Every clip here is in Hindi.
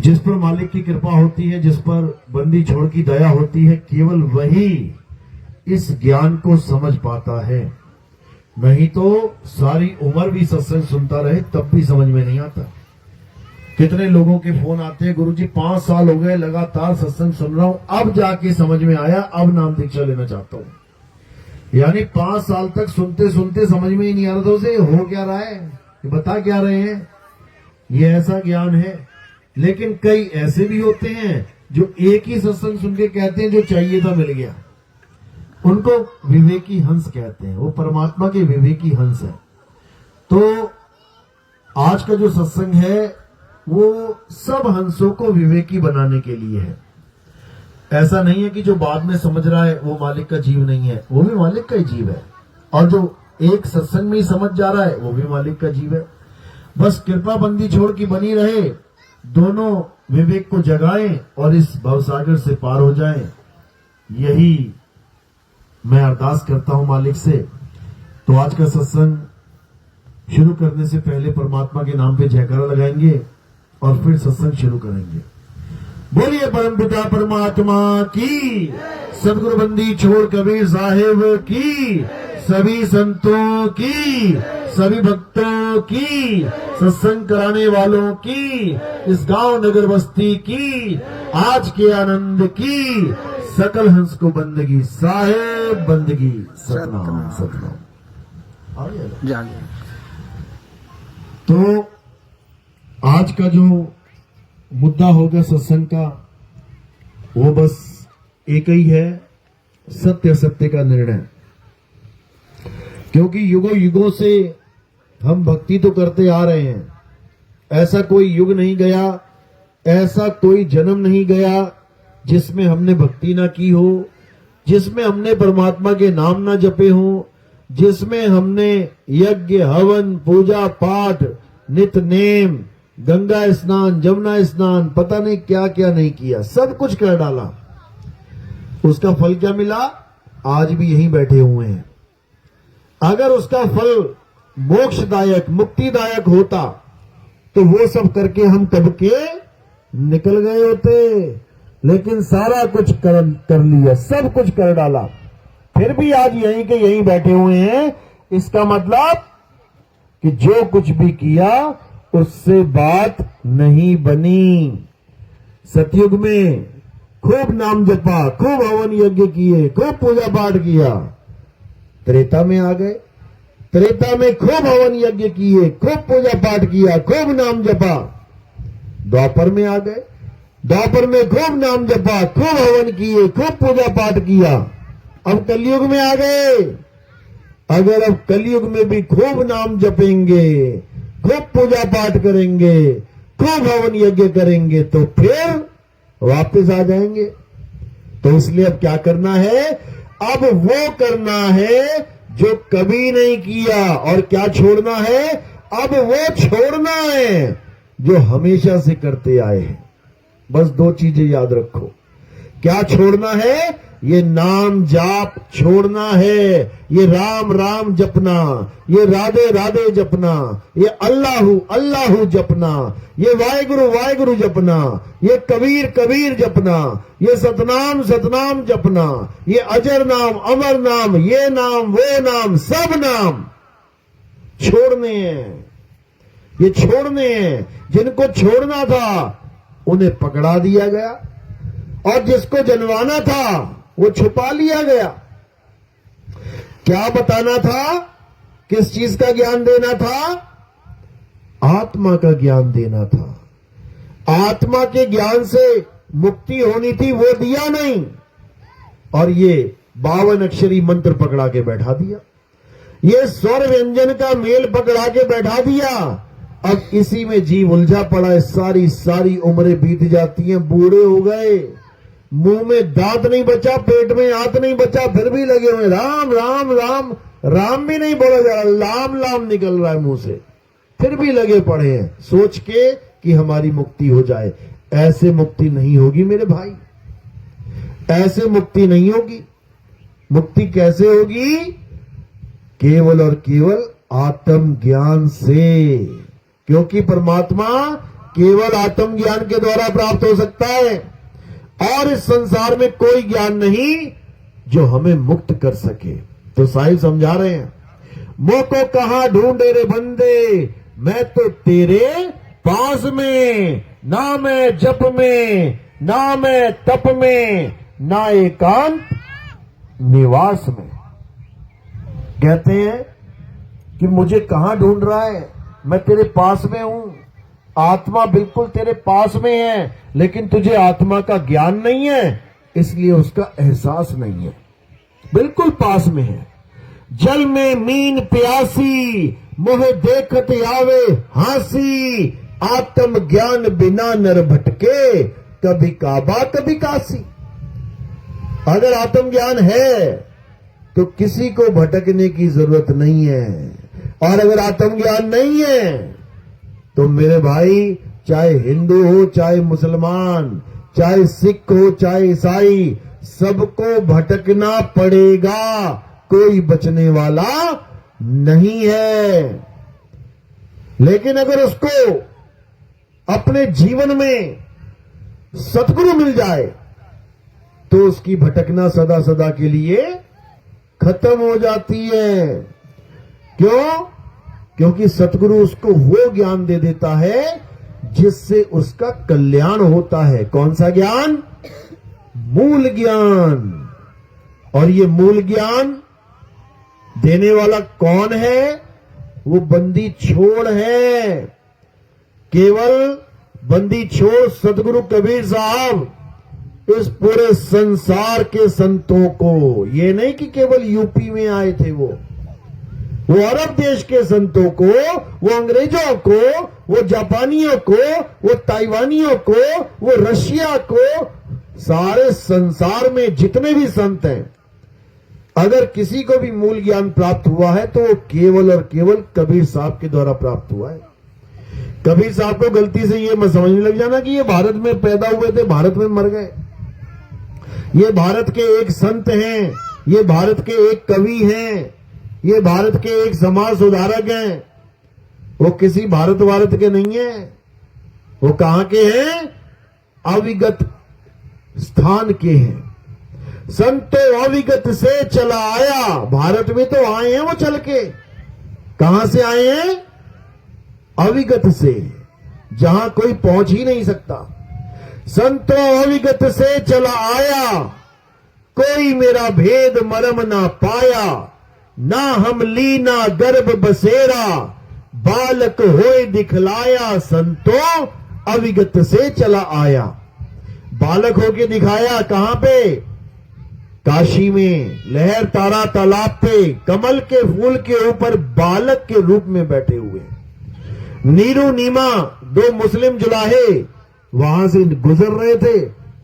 जिस पर मालिक की कृपा होती है, जिस पर बंदी छोड़ की दया होती है, केवल वही इस ज्ञान को समझ पाता है। नहीं तो सारी उम्र भी सत्संग सुनता रहे तब भी समझ में नहीं आता। कितने लोगों के फोन आते हैं, गुरुजी 5 साल हो गए लगातार सत्संग सुन रहा हूं, अब जाके समझ में आया, अब नाम दीक्षा लेना चाहता हूं। यानी 5 साल तक सुनते सुनते समझ में ही नहीं आ रहा था उसे हो क्या रहा है, ये बता क्या रहे हैं, ये ऐसा ज्ञान है। लेकिन कई ऐसे भी होते हैं जो एक ही सत्संग सुन के कहते हैं जो चाहिए था मिल गया। उनको विवेकी हंस कहते हैं, वो परमात्मा के विवेकी हंस है। तो आज का जो सत्संग है वो सब हंसों को विवेकी बनाने के लिए है। ऐसा नहीं है कि जो बाद में समझ रहा है वो मालिक का जीव नहीं है, वो भी मालिक का ही जीव है। और जो एक सत्संग में ही समझ जा रहा है वो भी मालिक का जीव है। बस कृपा बंदी छोड़ की बनी रहे, दोनों विवेक को जगाएं और इस भवसागर से पार हो जाएं। यही मैं अरदास करता हूं मालिक से। तो आज का सत्संग शुरू करने से पहले परमात्मा के नाम पे जयकारा लगाएंगे और फिर सत्संग शुरू करेंगे। बोलिए परमपिता परमात्मा की, सदगुरु बंदी छोड़ कबीर साहिब की, सभी संतों की, सभी भक्तों की, सत्संग कराने वालों की, इस गांव नगर बस्ती की, आज के आनंद की, सकल हंस को बंदगी साहेब बंदगी। सतनाम सतनाम। तो आज का जो मुद्दा होगा सत्संग का वो बस एक ही है, सत्य सत्य का निर्णय। क्योंकि युगों युगों से हम भक्ति तो करते आ रहे हैं, ऐसा कोई युग नहीं गया, ऐसा कोई जन्म नहीं गया जिसमें हमने भक्ति ना की हो, जिसमें हमने परमात्मा के नाम ना जपे हो, जिसमें हमने यज्ञ हवन पूजा पाठ नित नेम गंगा स्नान जमुना स्नान पता नहीं क्या क्या नहीं किया, सब कुछ कर डाला। उसका फल क्या मिला? आज भी यहीं बैठे हुए हैं। अगर उसका फल मोक्षदायक मुक्तिदायक होता तो वो सब करके हम कब के निकल गए होते। लेकिन सारा कुछ कर लिया, सब कुछ कर डाला, फिर भी आज यहीं के यहीं बैठे हुए हैं। इसका मतलब कि जो कुछ भी किया उससे बात नहीं बनी। सतयुग में खूब नाम जपा, खूब हवन यज्ञ किए, खूब पूजा पाठ किया। त्रेता में आ गए, त्रेता में खूब हवन यज्ञ किए, खूब पूजा पाठ किया, खूब नाम जपा। द्वापर में आ गए, द्वापर में खूब नाम जपा, खूब हवन किए, खूब पूजा पाठ किया। अब कलयुग में आ गए। अगर अब कलयुग में भी खूब नाम जपेंगे, खूब पूजा पाठ करेंगे, खूब हवन यज्ञ करेंगे तो फिर वापस आ जाएंगे। तो इसलिए अब क्या करना है? अब वो करना है जो कभी नहीं किया। और क्या छोड़ना है? अब वो छोड़ना है जो हमेशा से करते आए हैं। बस 2 चीजें याद रखो। क्या छोड़ना है? ये नाम जाप छोड़ना है, ये राम राम जपना, ये राधे राधे जपना, ये अल्लाहू अल्लाहू जपना, ये वाहिगुरु वाहिगुरु जपना, ये कबीर कबीर जपना, ये सतनाम सतनाम जपना, ये अजर नाम अमर नाम, ये नाम वो नाम, सब नाम छोड़ने हैं। ये छोड़ने हैं। जिनको छोड़ना था उन्हें पकड़ा दिया गया और जिसको जनवाना था वो छुपा लिया गया। क्या बताना था? किस चीज का ज्ञान देना था? आत्मा का ज्ञान देना था। आत्मा के ज्ञान से मुक्ति होनी थी, वो दिया नहीं। और ये 52 अक्षरी मंत्र पकड़ा के बैठा दिया, ये स्वर व्यंजन का मेल पकड़ा के बैठा दिया। अब इसी में जीव उलझा पड़ा है। सारी सारी उम्रें बीत जाती हैं, बूढ़े हो गए, मुंह में दांत नहीं बचा, पेट में हाथ नहीं बचा, फिर भी लगे हुए राम राम राम। राम भी नहीं बोला जा रहा, लाम लाम निकल रहा है मुंह से, फिर भी लगे पड़े हैं सोच के कि हमारी मुक्ति हो जाए। ऐसे मुक्ति नहीं होगी मेरे भाई, ऐसे मुक्ति नहीं होगी। मुक्ति कैसे होगी? केवल और केवल आत्म ज्ञान से। क्योंकि परमात्मा केवल आत्मज्ञान के द्वारा प्राप्त हो सकता है, और इस संसार में कोई ज्ञान नहीं जो हमें मुक्त कर सके। तो साहिब समझा रहे हैं, मोह को कहां ढूंढे रे बंदे, मैं तो तेरे पास में, ना मैं जप में, ना मैं तप में, ना एकांत निवास में। कहते हैं कि मुझे कहां ढूंढ रहा है, मैं तेरे पास में हूं, आत्मा बिल्कुल तेरे पास में है, लेकिन तुझे आत्मा का ज्ञान नहीं है, इसलिए उसका एहसास नहीं है। बिल्कुल पास में है। जल में मीन प्यासी, मोह देखत आवे हासी, आत्म ज्ञान बिना नर भटके, कभी काबा कभी काशी। अगर आत्म ज्ञान है तो किसी को भटकने की जरूरत नहीं है, और अगर आत्म ज्ञान नहीं है तो मेरे भाई, चाहे हिंदू हो, चाहे मुसलमान, चाहे सिख हो, चाहे ईसाई, सबको भटकना पड़ेगा, कोई बचने वाला नहीं है। लेकिन अगर उसको अपने जीवन में सतगुरु मिल जाए तो उसकी भटकना सदा सदा के लिए खत्म हो जाती है। क्यों? क्योंकि सतगुरु उसको वो ज्ञान दे देता है जिससे उसका कल्याण होता है। कौन सा ज्ञान? मूल ज्ञान। और ये मूल ज्ञान देने वाला कौन है? वो बंदी छोड़ है। केवल बंदी छोड़ सतगुरु कबीर साहब इस पूरे संसार के संतों को, ये नहीं कि केवल यूपी में आए थे, वो अरब देश के संतों को, वो अंग्रेजों को, वो जापानियों को, वो ताइवानियों को, वो रशिया को, सारे संसार में जितने भी संत हैं, अगर किसी को भी मूल ज्ञान प्राप्त हुआ है तो वो केवल और केवल कबीर साहब के द्वारा प्राप्त हुआ है। कबीर साहब को गलती से ये मत समझने लग जाना कि ये भारत में पैदा हुए थे, भारत में मर गए। ये भारत के एक संत हैं, ये भारत के एक कवि हैं, ये भारत के एक समाज सुधारक हैं। वो किसी भारत के नहीं है। वो कहां के हैं? अविगत स्थान के हैं। संतो अविगत से चला आया। भारत में तो आए हैं वो चल के। कहां से आए हैं? अविगत से, जहां कोई पहुंच ही नहीं सकता। संतो अविगत से चला आया, कोई मेरा भेद मरम ना पाया, ना हम लीना गर्भ बसेरा, बालक होए दिखलाया, संतो अविगत से चला आया। बालक होके दिखाया कहां पे? काशी में, लहर तारा तालाब पे, कमल के फूल के ऊपर बालक के रूप में बैठे हुए। नीरू नीमा दो मुस्लिम जुलाहे वहां से गुजर रहे थे।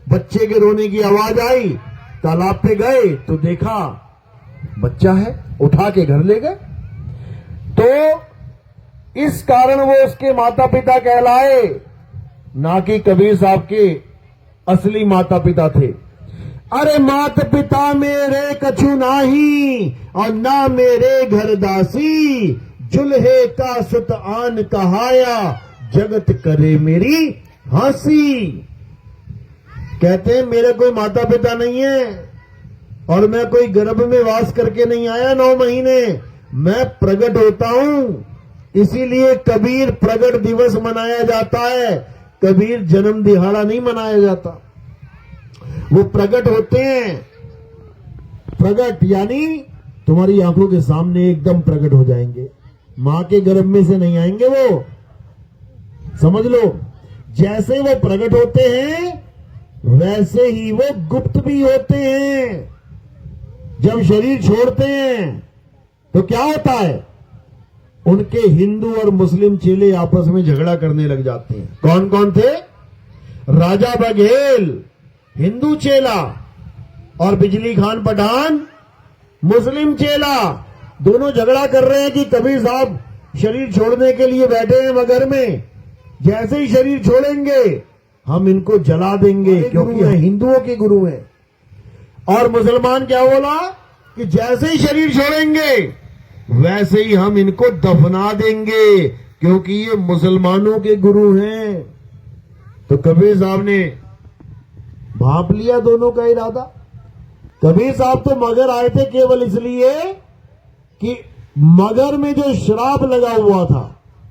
बच्चे के रोने की आवाज आई, तालाब पे गए तो देखा बच्चा है, उठा के घर ले गए। तो इस कारण वो उसके माता पिता कहलाए, ना कि कबीर साहब के असली माता पिता थे। अरे माता पिता मेरे कछु नाही, और ना मेरे घर दासी, जुल्हे का सुत आन कहाया, जगत करे मेरी हंसी। कहते हैं मेरे कोई माता पिता नहीं है, और मैं कोई गर्भ में वास करके नहीं आया 9 महीने, मैं प्रकट होता हूं। इसीलिए कबीर प्रकट दिवस मनाया जाता है। कबीर जन्म दिहाड़ा नहीं मनाया जाता। वो प्रकट होते हैं। प्रकट यानी तुम्हारी आंखों के सामने एकदम प्रकट हो जाएंगे। मां के गर्भ में से नहीं आएंगे वो, समझ लो। जैसे वो प्रकट होते हैं वैसे ही वो गुप्त भी होते हैं। जब शरीर छोड़ते हैं तो क्या होता है? उनके हिंदू और मुस्लिम चेले आपस में झगड़ा करने लग जाते हैं। कौन कौन थे? राजा बघेल हिंदू चेला, और बिजली खान पठान मुस्लिम चेला। दोनों झगड़ा कर रहे हैं कि कबीर साहब शरीर छोड़ने के लिए बैठे हैं मगर में, जैसे ही शरीर छोड़ेंगे हम इनको जला देंगे, क्योंकि हिंदुओं के गुरु हैं। और मुसलमान क्या बोला कि जैसे ही शरीर छोड़ेंगे वैसे ही हम इनको दफना देंगे, क्योंकि ये मुसलमानों के गुरु हैं। तो कबीर साहब ने भांप लिया दोनों का इरादा। कबीर साहब तो मगर आए थे केवल इसलिए कि मगर में जो श्राप लगा हुआ था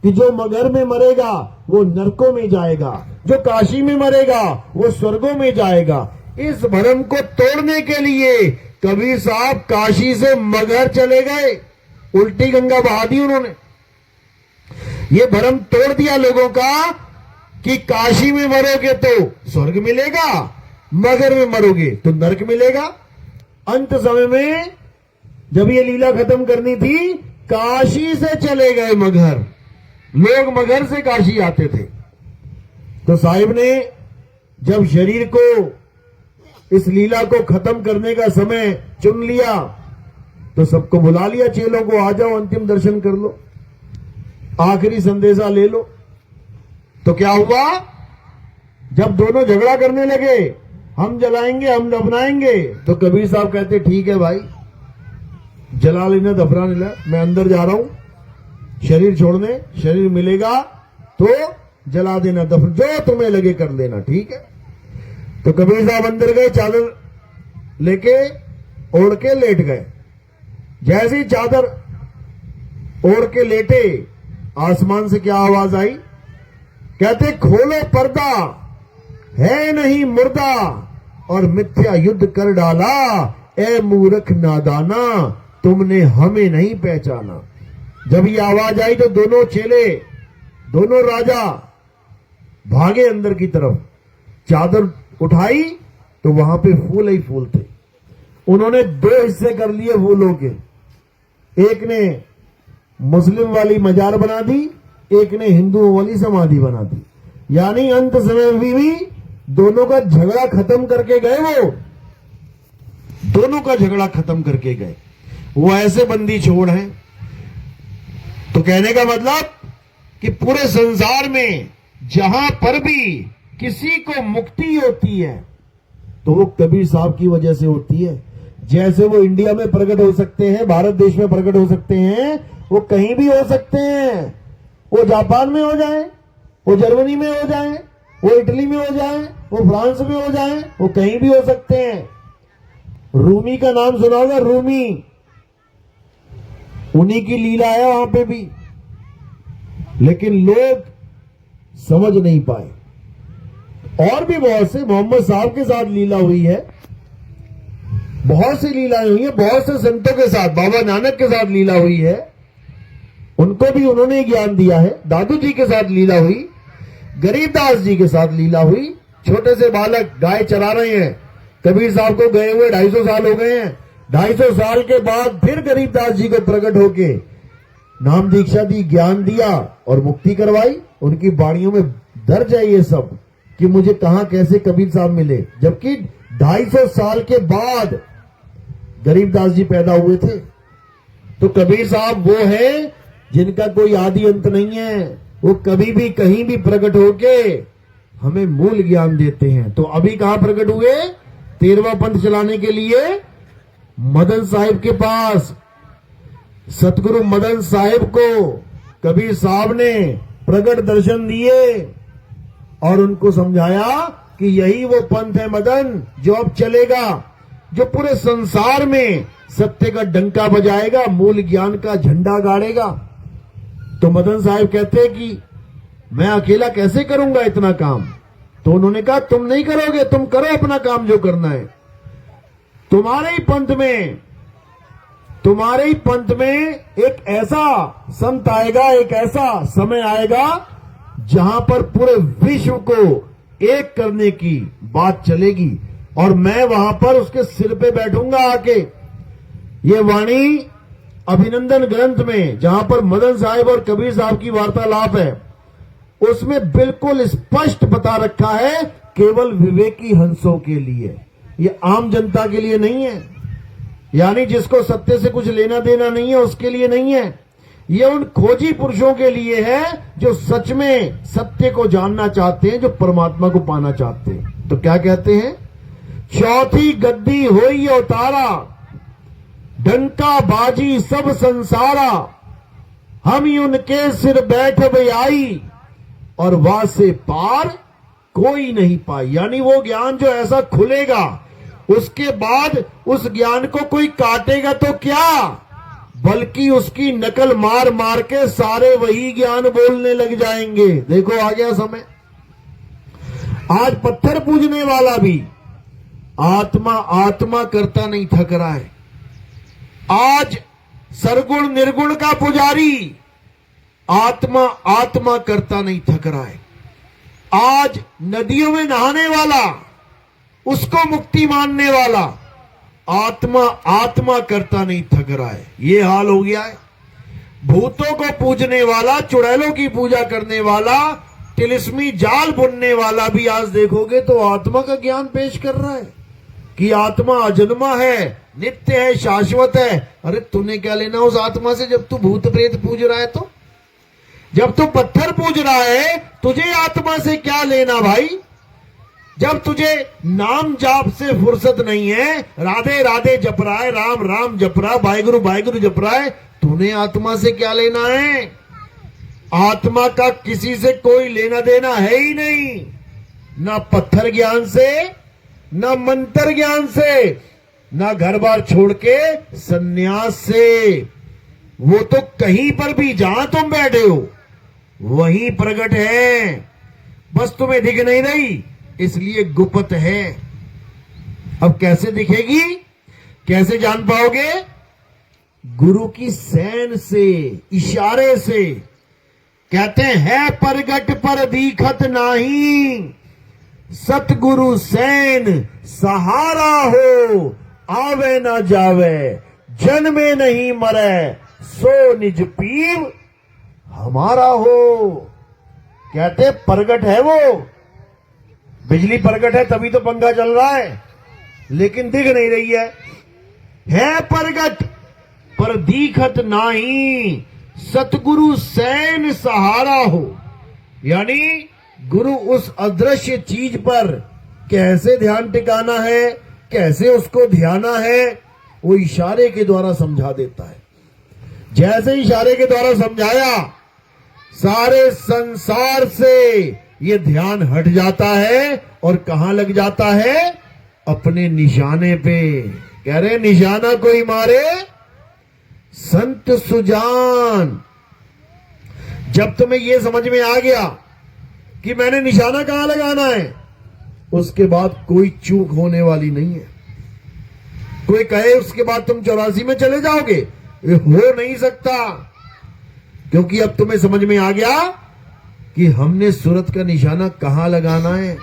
कि जो मगर में मरेगा वो नरकों में जाएगा, जो काशी में मरेगा वो स्वर्गों में जाएगा, इस भ्रम को तोड़ने के लिए कबीर साहब काशी से मगहर चले गए, उल्टी गंगा बहा दी उन्होंने। ये भ्रम तोड़ दिया लोगों का कि काशी में मरोगे तो स्वर्ग मिलेगा, मगहर में मरोगे तो नरक मिलेगा। अंत समय में जब ये लीला खत्म करनी थी, काशी से चले गए मगहर, लोग मगहर से काशी आते थे। तो साहिब ने जब शरीर को, इस लीला को खत्म करने का समय चुन लिया, तो सबको बुला लिया, चेलों को, आ जाओ अंतिम दर्शन कर लो, आखिरी संदेशा ले लो। तो क्या हुआ, जब दोनों झगड़ा करने लगे, हम जलाएंगे हम दफनाएंगे, तो कबीर साहब कहते ठीक है भाई, जला लेना दफना लेना, मैं अंदर जा रहा हूं शरीर छोड़ने, शरीर मिलेगा तो जला देना, दफन जो तुम्हें लगे कर लेना, ठीक है। तो कबीर साहब अंदर गए, चादर लेके ओढ़ के लेट गए। जैसे ही चादर ओढ़ के लेटे, आसमान से क्या आवाज आई, कहते खोलो पर्दा, है नहीं मुर्दा और मिथ्या युद्ध कर डाला, ए मूर्ख नादाना तुमने हमें नहीं पहचाना। जब ये आवाज आई तो दोनों चेले, दोनों राजा भागे अंदर की तरफ, चादर उठाई तो वहां पे फूल ही फूल थे। उन्होंने दो हिस्से कर लिए फूलों के, एक ने मुस्लिम वाली मजार बना दी, एक ने हिंदुओं वाली समाधि बना दी। यानी अंत समय में भी दोनों का झगड़ा खत्म करके गए, वो दोनों का झगड़ा खत्म करके गए। वो ऐसे बंदी छोड़ हैं। तो कहने का मतलब कि पूरे संसार में जहां पर भी किसी को मुक्ति होती है तो वो कबीर साहब की वजह से होती है। जैसे वो इंडिया में प्रकट हो सकते हैं, भारत देश में प्रकट हो सकते हैं, वो कहीं भी हो सकते हैं। वो जापान में हो जाए, वो जर्मनी में हो जाए, वो इटली में हो जाए, वो फ्रांस में हो जाए, वो कहीं भी हो सकते हैं। रूमी का नाम सुना होगा, रूमी, उन्हीं की लीला है वहां पे भी, लेकिन लोग समझ नहीं पाए। और भी बहुत से, मोहम्मद साहब के साथ लीला हुई है, बहुत सी लीलाएं हुई है, बहुत से संतों के साथ, बाबा नानक के साथ लीला हुई है, उनको भी उन्होंने ज्ञान दिया है। दादू जी के साथ लीला हुई, गरीबदास जी के साथ लीला हुई। छोटे से बालक गाय चरा रहे हैं, कबीर साहब को गए हुए 250 साल हो गए हैं। 250 साल के बाद फिर गरीबदास जी को प्रकट होके नाम दीक्षा दी, ज्ञान दिया और मुक्ति करवाई। उनकी वाणियों में दर्ज है ये सब कि मुझे कहां कैसे कबीर साहब मिले, जबकि 250 साल के बाद गरीबदास जी पैदा हुए थे। तो कबीर साहब वो है जिनका कोई आदि अंत नहीं है, वो कभी भी कहीं भी प्रकट होके हमें मूल ज्ञान देते हैं। तो अभी कहां प्रकट हुए, 13वां पंथ चलाने के लिए मदन साहिब के पास। सतगुरु मदन साहिब को कबीर साहब ने प्रकट दर्शन दिए और उनको समझाया कि यही वो पंथ है मदन, जो अब चलेगा, जो पूरे संसार में सत्य का डंका बजाएगा, मूल ज्ञान का झंडा गाड़ेगा। तो मदन साहिब कहते हैं कि मैं अकेला कैसे करूंगा इतना काम। तो उन्होंने कहा तुम नहीं करोगे, तुम करो अपना काम जो करना है। तुम्हारे ही पंथ में एक ऐसा संत आएगा, एक ऐसा समय आएगा जहां पर पूरे विश्व को एक करने की बात चलेगी और मैं वहां पर उसके सिर पे बैठूंगा आके। ये वाणी अभिनंदन ग्रंथ में जहां पर मदन साहिब और कबीर साहब की वार्तालाप है, उसमें बिल्कुल स्पष्ट बता रखा है, केवल विवेकी हंसों के लिए, ये आम जनता के लिए नहीं है। यानी जिसको सत्य से कुछ लेना देना नहीं है उसके लिए नहीं है, ये उन खोजी पुरुषों के लिए है जो सच में सत्य को जानना चाहते हैं, जो परमात्मा को पाना चाहते हैं। तो क्या कहते हैं, चौथी गद्दी होई उतारा, डंका बाजी सब संसारा, हम उनके सिर बैठ आई और वासे पार कोई नहीं पाई। यानी वो ज्ञान जो ऐसा खुलेगा, उसके बाद उस ज्ञान को कोई काटेगा तो क्या, बल्कि उसकी नकल मार मार के सारे वही ज्ञान बोलने लग जाएंगे। देखो आ गया समय। आज पत्थर पूजने वाला भी आत्मा आत्मा करता नहीं थक रहा है। आज सरगुण निर्गुण का पुजारी आत्मा आत्मा करता नहीं थक रहा है। आज नदियों में नहाने वाला, उसको मुक्ति मानने वाला आत्मा आत्मा करता नहीं थक रहा है। ये हाल हो गया है। भूतों को पूजने वाला, चुड़ैलों की पूजा करने वाला, तिलिस्मी जाल बुनने वाला भी आज देखोगे तो आत्मा का ज्ञान पेश कर रहा है कि आत्मा अजन्मा है, नित्य है, शाश्वत है। अरे तूने क्या लेना उस आत्मा से जब तू भूत प्रेत पूज रहा है? तो जब तू पत्थर पूज रहा है, तुझे आत्मा से क्या लेना भाई? जब तुझे नाम जाप से फुर्सत नहीं है, राधे राधे जप रहा है, राम राम जप रहा है, वाहिगुरु जप रहा है, तूने आत्मा से क्या लेना है? आत्मा का किसी से कोई लेना देना है ही नहीं, ना पत्थर ज्ञान से, ना मंत्र ज्ञान से, ना घर बार छोड़ के सन्यास से। वो तो कहीं पर भी जहां तुम बैठे हो वहीं प्रकट है, बस तुम्हें दिख नहीं रही इसलिए गुप्त है। अब कैसे दिखेगी, कैसे जान पाओगे? गुरु की सैन से, इशारे से। कहते हैं प्रगट पर दिखत नाही, सतगुरु सैन सहारा हो, आवे ना जावे जन्मे नहीं मरे, सो निज पीव हमारा हो। कहते प्रगट है वो, बिजली प्रगट है तभी तो पंखा चल रहा है, लेकिन दिख नहीं रही है प्रगट पर दिखत नाही, सतगुरु सैन सहारा हो। यानी गुरु उस अदृश्य चीज पर कैसे ध्यान टिकाना है, कैसे उसको ध्याना है, वो इशारे के द्वारा समझा देता है। जैसे इशारे के द्वारा समझाया, सारे संसार से ये ध्यान हट जाता है और कहां लग जाता है? अपने निशाने पे। कह रहे निशाना कोई मारे संत सुजान। जब तुम्हें यह समझ में आ गया कि मैंने निशाना कहां लगाना है, उसके बाद कोई चूक होने वाली नहीं है। कोई कहे उसके बाद तुम 84 में चले जाओगे, ये हो नहीं सकता, क्योंकि अब तुम्हें समझ में आ गया कि हमने सूरत का निशाना कहां लगाना है।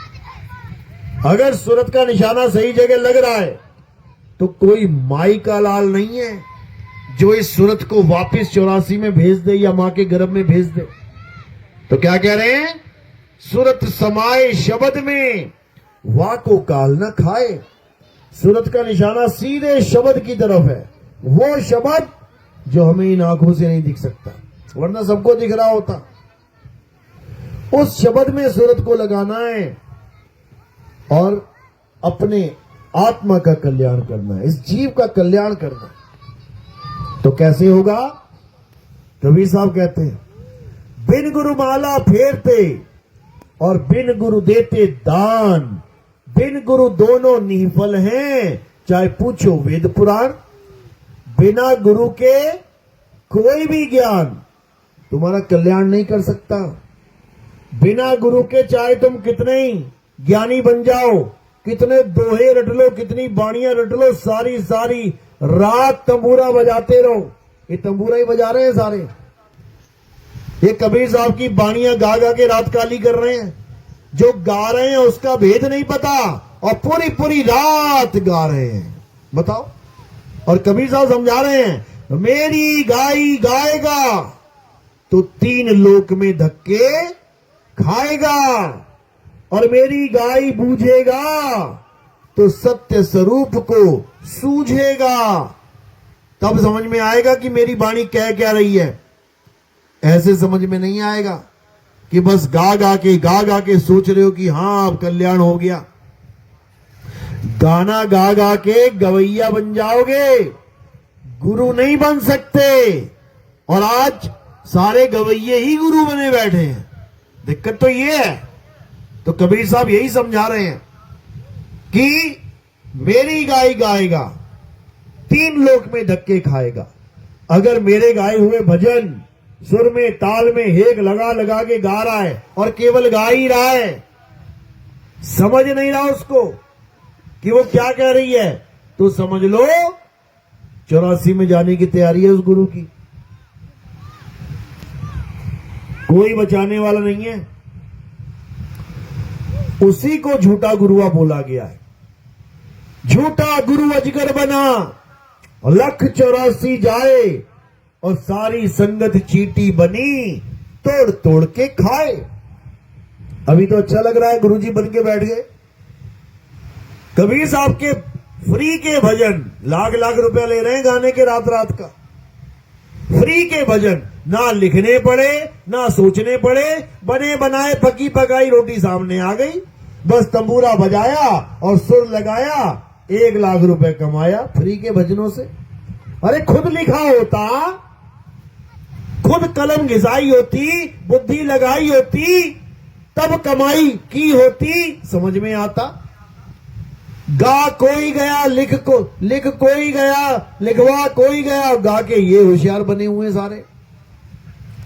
अगर सूरत का निशाना सही जगह लग रहा है तो कोई माई का लाल नहीं है जो इस सूरत को वापस 84 में भेज दे या मां के गर्भ में भेज दे। तो क्या कह रहे हैं? सूरत समाए शब्द में, वाह को काल न खाए। सूरत का निशाना सीधे शब्द की तरफ है, वो शब्द जो हमें इन आंखों से नहीं दिख सकता, वरना सबको दिख रहा होता। उस शब्द में सूरत को लगाना है और अपने आत्मा का कल्याण करना है, इस जीव का कल्याण करना है। तो कैसे होगा? कबीर साहब कहते हैं, बिन गुरु माला फेरते और बिन गुरु देते दान, बिन गुरु दोनों निफल हैं, चाहे पूछो वेद पुराण। बिना गुरु के कोई भी ज्ञान तुम्हारा कल्याण नहीं कर सकता। बिना गुरु के चाहे तुम कितने ही ज्ञानी बन जाओ, कितने दोहे रट लो, कितनी बाणियां रट लो, सारी सारी रात तंबूरा बजाते रहो। ये तंबूरा ही बजा रहे हैं सारे, ये कबीर साहब की बाणियां गा गा के रात काली कर रहे हैं। जो गा रहे हैं उसका भेद नहीं पता और पूरी पूरी रात गा रहे हैं। बताओ। और कबीर साहब समझा रहे हैं, मेरी गाई गाएगा तो 3 लोक में धक्के खाएगा, और मेरी गाय बूझेगा तो सत्य स्वरूप को सूझेगा। तब समझ में आएगा कि मेरी वाणी कह क्या रही है। ऐसे समझ में नहीं आएगा कि बस गा गा के सोच रहे हो कि हाँ अब कल्याण हो गया। गाना गा गा के गवैया बन जाओगे, गुरु नहीं बन सकते। और आज सारे गवैये ही गुरु बने बैठे हैं। दिक्कत तो ये है, तो कबीर साहब यही समझा रहे हैं कि मेरी गाय गाएगा, 3 लोक में धक्के खाएगा। अगर मेरे गाए हुए भजन सुर में ताल में हेक लगा लगा के गा रहा है और केवल गा ही रहा है, समझ नहीं रहा उसको कि वो क्या कह रही है, तो समझ लो 84 में जाने की तैयारी है उस गुरु की। कोई बचाने वाला नहीं है। उसी को झूठा गुरुआ बोला गया है। झूठा गुरु अजगर बना, लख 84 जाए और सारी संगत चींटी बनी, तोड़ तोड़ के खाए। अभी तो अच्छा लग रहा है, गुरुजी बन के बैठ गए। कबीर साहब के फ्री के भजन लाख लाख रुपया ले रहे हैं गाने के, रात रात का फ्री के भजन, ना लिखने पड़े ना सोचने पड़े, बने बनाए पकी पकाई रोटी सामने आ गई, बस तंबूरा बजाया और सुर लगाया, 1 लाख रुपए कमाया फ्री के भजनों से। अरे खुद लिखा होता, खुद कलम घिसाई होती, बुद्धि लगाई होती, तब कमाई की होती, समझ में आता। गा कोई गया, लिख कोई गया, लिखवा कोई गया, गा के ये होशियार बने हुए सारे।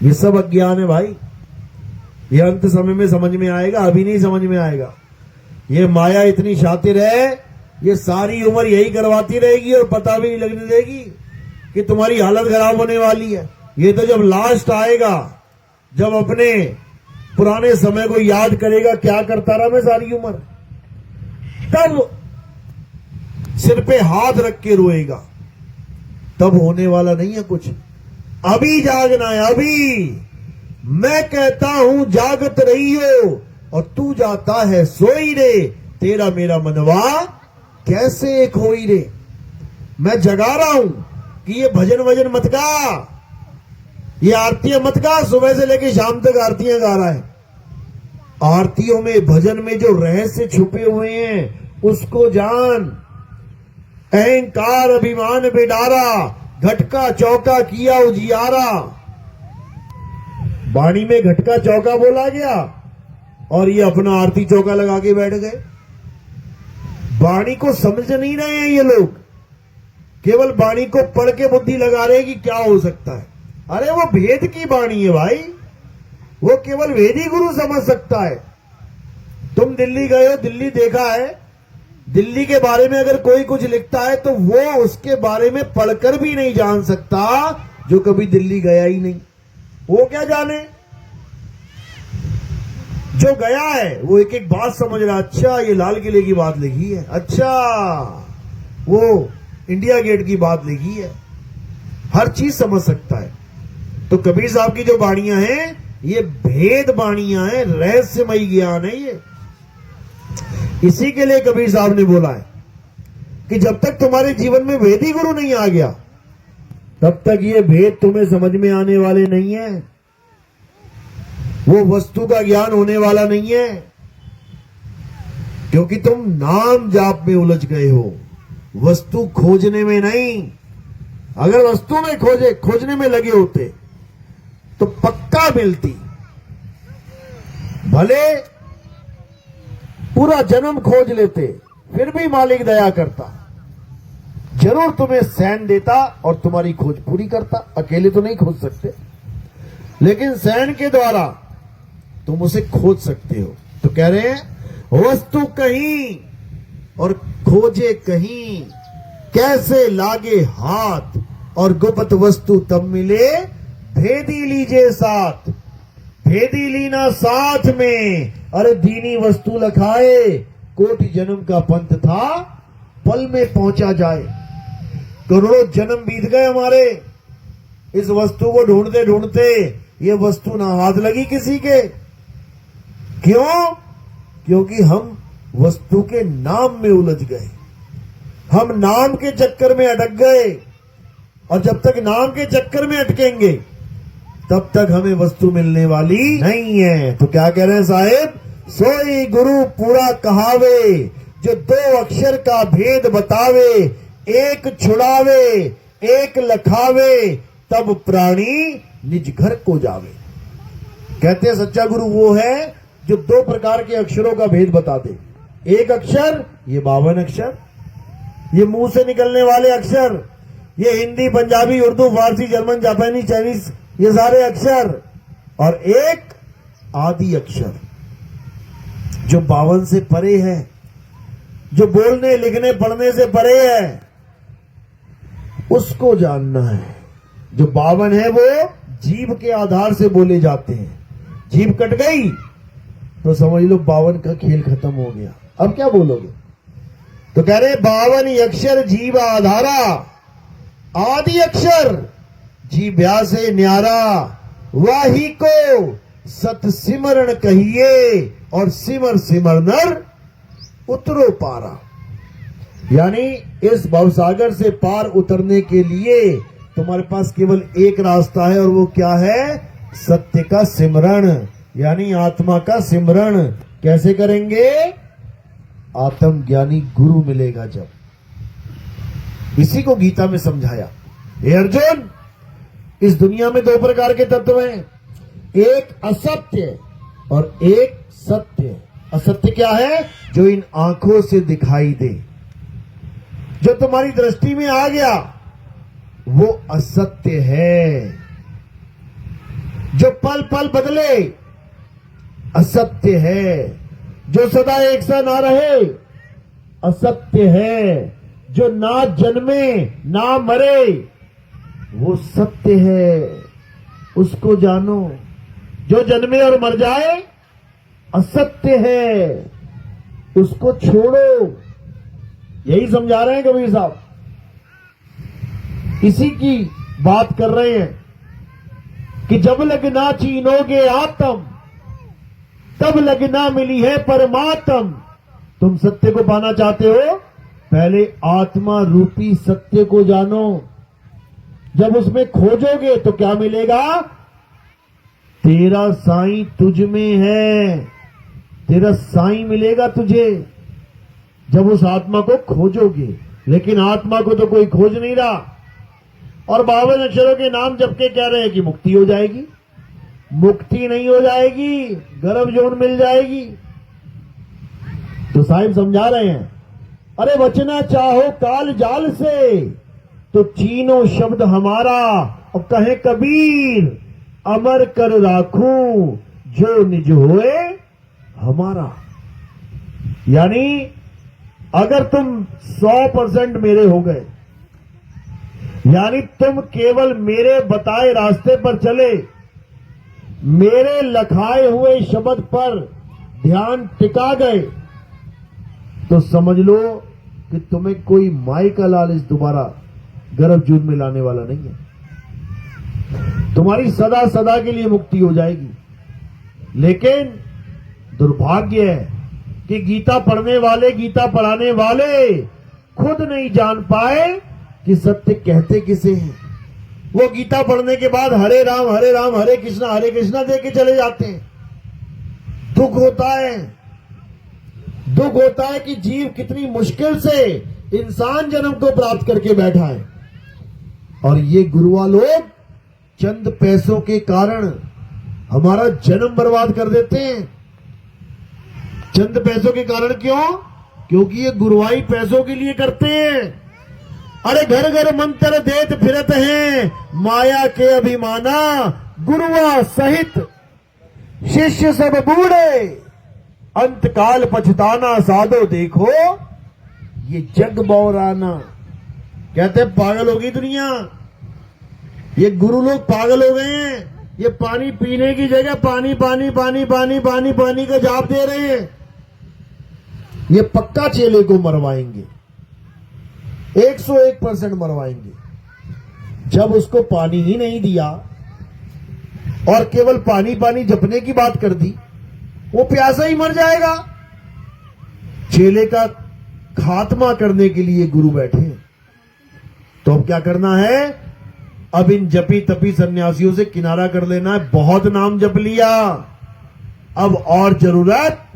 ये सब अज्ञान है भाई। ये अंत समय में समझ में आएगा, अभी नहीं समझ में आएगा। ये माया इतनी शातिर है, ये सारी उम्र यही करवाती रहेगी और पता भी नहीं लगने देगी कि तुम्हारी हालत खराब होने वाली है। ये तो जब लास्ट आएगा, जब अपने पुराने समय को याद करेगा, क्या करता रहा मैं सारी उम्र, तब सिर पे हाथ रख के रोएगा। तब होने वाला नहीं है कुछ। अभी जागना है, अभी। मैं कहता हूं जागत रहियो और तू जाता है सोई रे, तेरा मेरा मनवा कैसे खोई रे। मैं जगा रहा हूं कि ये भजन वजन मत गा, ये आरतियां मत गा। सुबह से लेकर शाम तक आरतियां गा रहा है। आरतियों में भजन में जो रहस्य छुपे हुए हैं उसको जान। अहंकार अभिमान बिडारा, घटका चौका किया उजियारा। वाणी में घटका चौका बोला गया और ये अपना आरती चौका लगा के बैठ गए। वाणी को समझ नहीं रहे हैं ये लोग, केवल वाणी को पढ़ के बुद्धि लगा रहे हैं कि क्या हो सकता है। अरे वो भेद की वाणी है भाई, वो केवल वेदी गुरु समझ सकता है। तुम दिल्ली गए हो, दिल्ली देखा है, दिल्ली के बारे में अगर कोई कुछ लिखता है तो वो उसके बारे में पढ़कर भी नहीं जान सकता जो कभी दिल्ली गया ही नहीं। वो क्या जाने, जो गया है वो एक एक बात समझ रहा। अच्छा ये लाल किले की बात लिखी है, अच्छा वो इंडिया गेट की बात लिखी है, हर चीज समझ सकता है। तो कबीर साहब की जो वाणियां हैं ये भेद वाणियां हैं, रहस्यमयी ज्ञान है ये। इसी के लिए कबीर साहब ने बोला है कि जब तक तुम्हारे जीवन में वेदी गुरु नहीं आ गया तब तक ये भेद तुम्हें समझ में आने वाले नहीं है, वो वस्तु का ज्ञान होने वाला नहीं है, क्योंकि तुम नाम जाप में उलझ गए हो, वस्तु खोजने में नहीं। अगर वस्तु में खोजने में लगे होते तो पक्का मिलती। भले पूरा जन्म खोज लेते फिर भी मालिक दया करता, जरूर तुम्हें सैन देता और तुम्हारी खोज पूरी करता। अकेले तो नहीं खोज सकते, लेकिन सैन के द्वारा तुम उसे खोज सकते हो। तो कह रहे हैं वस्तु कहीं और खोजे कहीं, कैसे लागे हाथ और गुप्त वस्तु तब मिले, भेदी लीजे साथ। भेदी लीना साथ में, अरे दीनी वस्तु लखाए, कोटि जन्म का पंथ था पल में पहुंचा जाए। करोड़ों जन्म बीत गए हमारे इस वस्तु को ढूंढते ढूंढते, ये वस्तु ना हाथ लगी किसी के। क्यों? क्योंकि हम वस्तु के नाम में उलझ गए, हम नाम के चक्कर में अटक गए। और जब तक नाम के चक्कर में अटकेंगे तब तक हमें वस्तु मिलने वाली नहीं है। तो क्या कह रहे हैं साहेब, सोई गुरु पूरा कहावे, जो 2 अक्षर का भेद बतावे, एक छुड़ावे एक लखावे, तब प्राणी निज घर को जावे। कहते हैं सच्चा गुरु वो है जो 2 प्रकार के अक्षरों का भेद बता दे। एक अक्षर, ये 52 अक्षर, ये मुंह से निकलने वाले अक्षर, ये हिंदी, पंजाबी, उर्दू, फारसी, जर्मन, जापानी, चाइनीज, ये सारे अक्षर, और एक आदि अक्षर जो 52 से परे है, जो बोलने, लिखने, पढ़ने से परे है, उसको जानना है। जो 52 है वो जीभ के आधार से बोले जाते हैं। जीभ कट गई तो समझ लो 52 का खेल खत्म हो गया। अब क्या बोलोगे? तो कह रहे 52 अक्षर जीव आधारा, आदि अक्षर जीव्या से न्यारा, वाही को सत सिमरण कहिए, और सिमर सिमर नर उतरो पारा। यानी इस भवसागर से पार उतरने के लिए तुम्हारे पास केवल एक रास्ता है, और वो क्या है? सत्य का सिमरण, यानी आत्मा का सिमरण। कैसे करेंगे? आत्मज्ञानी गुरु मिलेगा जब। इसी को गीता में समझाया। हे अर्जुन, इस दुनिया में 2 प्रकार के तत्व हैं, एक असत्य और एक सत्य। असत्य क्या है? जो इन आंखों से दिखाई दे, जो तुम्हारी दृष्टि में आ गया, वो असत्य है। जो पल पल बदले, असत्य है। जो सदा एक सा ना रहे, असत्य है। जो ना जन्मे ना मरे, वो सत्य है। उसको जानो। जो जन्मे और मर जाए, असत्य है, उसको छोड़ो। यही समझा रहे हैं कबीर साहब। इसी की बात कर रहे हैं कि जब लगना चीनोगे आत्म, तब लगना मिली है परमात्म। तुम सत्य को पाना चाहते हो, पहले आत्मा रूपी सत्य को जानो। जब उसमें खोजोगे तो क्या मिलेगा? तेरा साईं तुझ में है। तेरा साईं मिलेगा तुझे जब उस आत्मा को खोजोगे। लेकिन आत्मा को तो कोई खोज नहीं रहा, और 52 अक्षरों के नाम जप के कह रहे हैं कि मुक्ति हो जाएगी। मुक्ति नहीं हो जाएगी, गर्भ जोन मिल जाएगी। तो साहिब समझा रहे हैं, अरे बचना चाहो काल जाल से, तो चीनो शब्द हमारा। अब कहे कबीर, अमर कर राखूं जो निज होए हमारा। यानी अगर तुम 100% मेरे हो गए, यानी तुम केवल मेरे बताए रास्ते पर चले, मेरे लखाए हुए शब्द पर ध्यान टिका गए, तो समझ लो कि तुम्हें कोई माई का लालच दोबारा गर्भ जून में लाने वाला नहीं है। तुम्हारी सदा सदा के लिए मुक्ति हो जाएगी। लेकिन दुर्भाग्य है कि गीता पढ़ने वाले, गीता पढ़ाने वाले खुद नहीं जान पाए कि सत्य कहते किसे हैं। वो गीता पढ़ने के बाद हरे राम हरे कृष्णा दे के चले जाते हैं। दुख होता है कि जीव कितनी मुश्किल से इंसान जन्म को प्राप्त करके बैठा है, और ये गुरुआ लोग चंद पैसों के कारण हमारा जन्म बर्बाद कर देते हैं। चंद पैसों के कारण क्यों? क्योंकि ये गुरुवाई पैसों के लिए करते हैं। अरे घर घर मंत्र देत फिरत हैं, माया के अभिमाना गुरुआ सहित शिष्य सब बूढ़े, अंतकाल पछताना साधो देखो ये जग बौराना। कहते पागल होगी दुनिया, ये गुरु लोग पागल हो गए हैं। ये पानी पीने की जगह पानी का जाप दे रहे हैं। ये पक्का चेले को मरवाएंगे, 101% मरवाएंगे। जब उसको पानी ही नहीं दिया और केवल पानी जपने की बात कर दी, वो प्यासा ही मर जाएगा। चेले का खात्मा करने के लिए गुरु बैठे हैं। तो अब क्या करना है? अब इन जपी तपी सन्यासियों से किनारा कर लेना है। बहुत नाम जप लिया, अब और जरूरत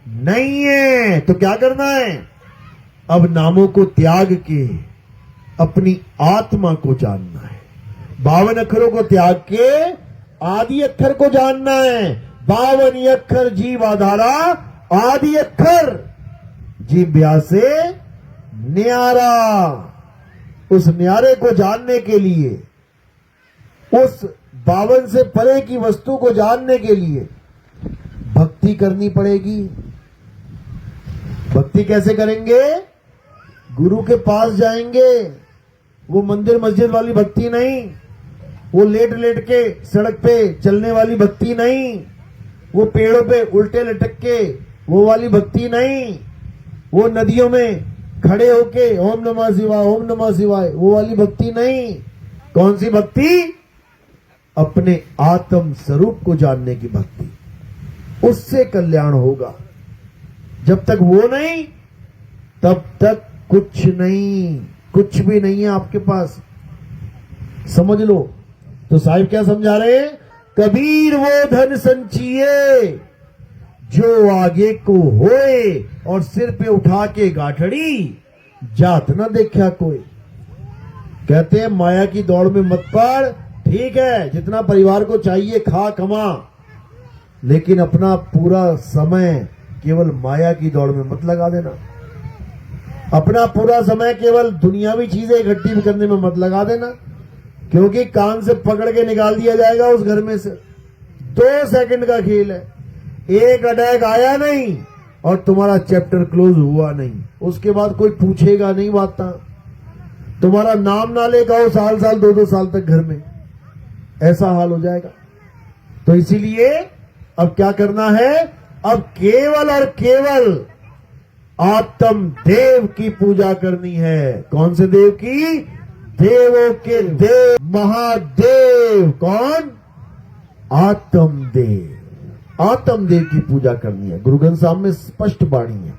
नहीं है। तो क्या करना है? अब नामों को त्याग के अपनी आत्मा को जानना है। 52 अक्षरों को त्याग के आदि अक्षर को जानना है। 52 अक्षर जीव आधारा आदि अक्षर जीव व्यासे न्यारा। उस न्यारे को जानने के लिए, उस 52 से परे की वस्तु को जानने के लिए भक्ति करनी पड़ेगी। भक्ति कैसे करेंगे? गुरु के पास जाएंगे। वो मंदिर मस्जिद वाली भक्ति नहीं, वो लेट लेट के सड़क पे चलने वाली भक्ति नहीं, वो पेड़ों पे उल्टे लटक के वो वाली भक्ति नहीं, वो नदियों में खड़े होके ओम नमः शिवाय ओम नमः शिवाय वो वाली भक्ति नहीं। कौन सी भक्ति? अपने आत्म स्वरूप को जानने की भक्ति। उससे कल्याण होगा। जब तक वो नहीं, तब तक कुछ नहीं, कुछ भी नहीं है आपके पास। समझ लो। तो साहिब क्या समझा रहे हैं? कबीर वो धन संचिए जो आगे को होए, और सिर पे उठा के गाठड़ी जात ना देखा कोई। कहते हैं माया की दौड़ में मत पड़। ठीक है, जितना परिवार को चाहिए खा कमा, लेकिन अपना पूरा समय केवल माया की दौड़ में मत लगा देना। अपना पूरा समय केवल दुनियावी चीजें इकट्ठी करने में मत लगा देना, क्योंकि कान से पकड़ के निकाल दिया जाएगा उस घर में से। 2 सेकंड का खेल है। एक अटैक आया नहीं और तुम्हारा चैप्टर क्लोज हुआ नहीं, उसके बाद कोई पूछेगा नहीं बात। तुम्हारा नाम ना लेगा हो साल साल 2-2 साल तक घर में, ऐसा हाल हो जाएगा। तो इसीलिए अब क्या करना है? अब केवल और केवल आत्म देव की पूजा करनी है। कौन से देव की? देवों के देव महादेव। कौन? आत्म देव। आत्म देव की पूजा करनी है। गुरु ग्रंथ साहब में स्पष्ट वाणी है,